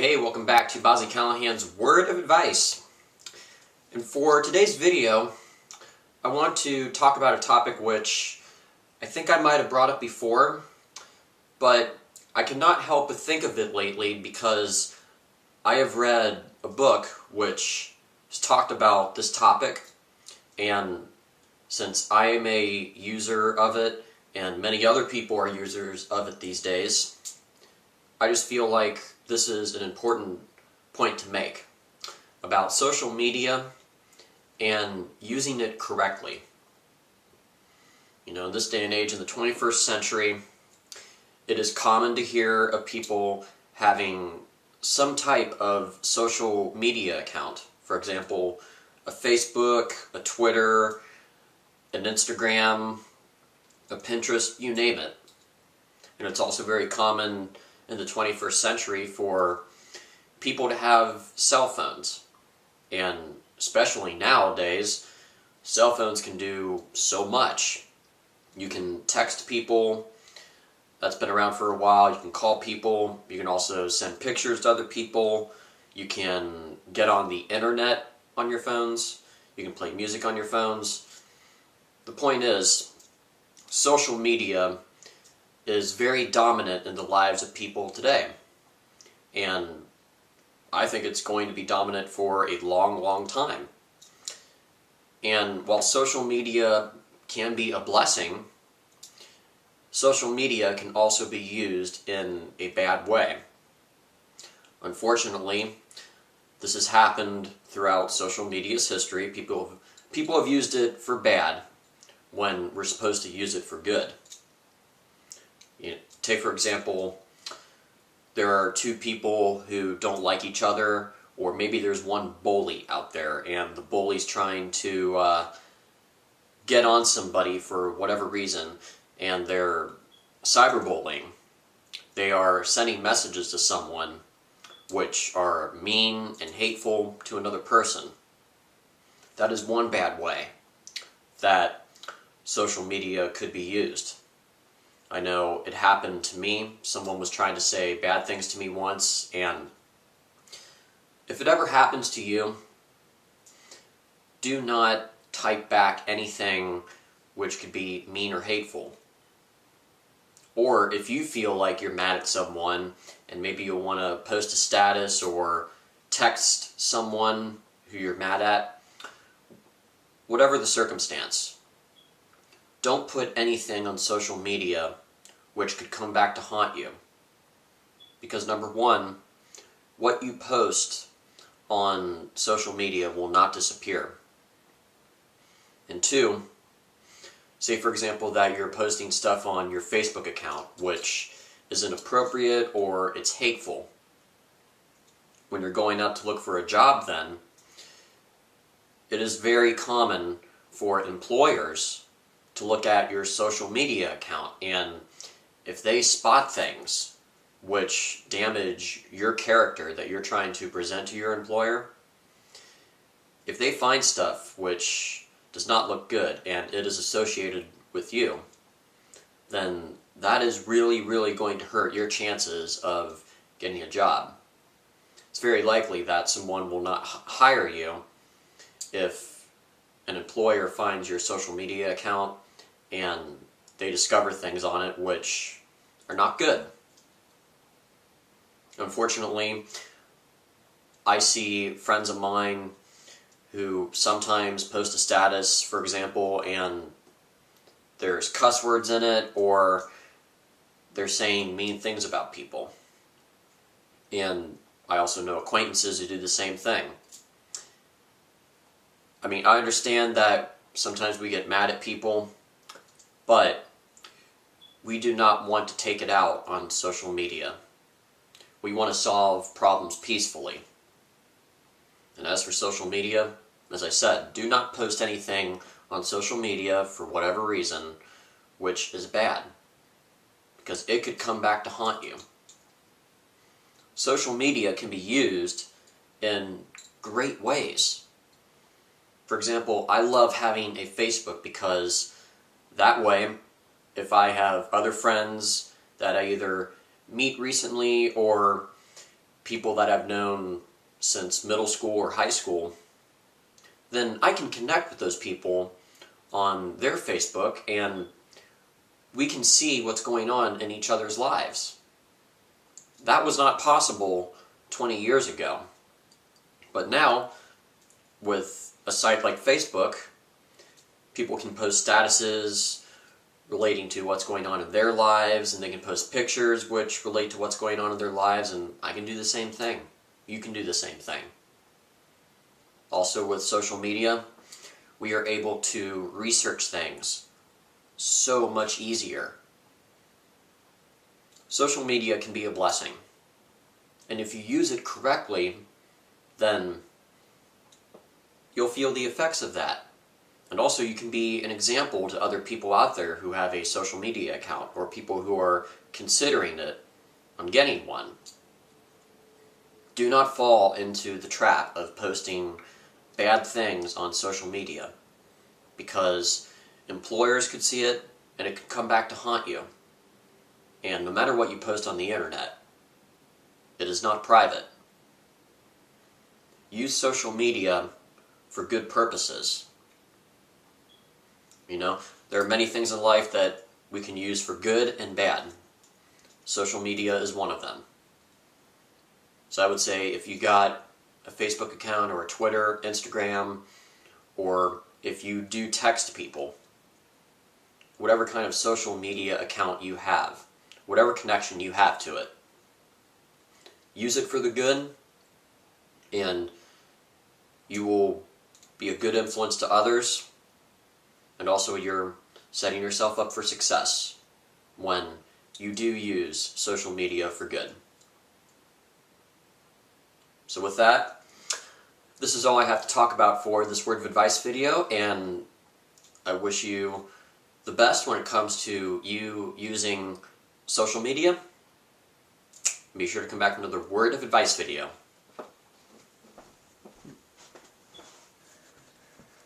Hey, welcome back to Bobb-z Callahan's Word of Advice. And for today's video, I want to talk about a topic which I think I might have brought up before, but I cannot help but think of it lately because I have read a book which has talked about this topic, and since I am a user of it and many other people are users of it these days, I just feel like this is an important point to make about social media and using it correctly. You know, in this day and age, in the 21st century, it is common to hear of people having some type of social media account. For example, a Facebook, a Twitter, an Instagram, a Pinterest, you name it. And it's also very common in the 21st century for people to have cell phones. And especially nowadays, cell phones can do so much. You can text people, that's been around for a while. You can call people, you can also send pictures to other people, you can get on the internet on your phones, you can play music on your phones. The point is, social media is very dominant in the lives of people today. And I think it's going to be dominant for a long, long time. And while social media can be a blessing, social media can also be used in a bad way. Unfortunately, this has happened throughout social media's history. People have used it for bad when we're supposed to use it for good. You know, take for example, there are two people who don't like each other, or maybe there's one bully out there and the bully's trying to get on somebody for whatever reason, and they're cyberbullying. They are sending messages to someone which are mean and hateful to another person. That is one bad way that social media could be used. I know it happened to me. Someone was trying to say bad things to me once, and if it ever happens to you, do not type back anything which could be mean or hateful. Or if you feel like you're mad at someone and maybe you'll want to post a status or text someone who you're mad at, whatever the circumstance, don't put anything on social media which could come back to haunt you. Because number one, what you post on social media will not disappear. And two, say for example that you're posting stuff on your Facebook account which is inappropriate or it's hateful. When you're going out to look for a job then, it is very common for employers to look at your social media account, and if they spot things which damage your character that you're trying to present to your employer, if they find stuff which does not look good and it is associated with you, then that is really, really going to hurt your chances of getting a job. It's very likely that someone will not hire you if an employer finds your social media account and they discover things on it which are not good. Unfortunately, I see friends of mine who sometimes post a status, for example, and there's cuss words in it, or they're saying mean things about people. And I also know acquaintances who do the same thing. I mean, I understand that sometimes we get mad at people, but we do not want to take it out on social media. We want to solve problems peacefully. And as for social media, as I said, do not post anything on social media for whatever reason which is bad, because it could come back to haunt you. Social media can be used in great ways. For example, I love having a Facebook because that way, if I have other friends that I either meet recently or people that I've known since middle school or high school, then I can connect with those people on their Facebook and we can see what's going on in each other's lives. That was not possible 20 years ago. But now, with a site like Facebook, people can post statuses relating to what's going on in their lives, and they can post pictures which relate to what's going on in their lives, and I can do the same thing. You can do the same thing. Also with social media, we are able to research things so much easier. Social media can be a blessing. And if you use it correctly, then you'll feel the effects of that. And also you can be an example to other people out there who have a social media account, or people who are considering it on getting one. Do not fall into the trap of posting bad things on social media, because employers could see it and it could come back to haunt you. And no matter what you post on the internet, it is not private. Use social media for good purposes. You know, there are many things in life that we can use for good and bad. Social media is one of them. So I would say if you got a Facebook account or a Twitter, Instagram, or if you do text people, whatever kind of social media account you have, whatever connection you have to it, use it for the good, and you will be a good influence to others, and also you're setting yourself up for success when you do use social media for good. So with that, this is all I have to talk about for this word of advice video, and I wish you the best when it comes to you using social media. Be sure to come back for another word of advice video.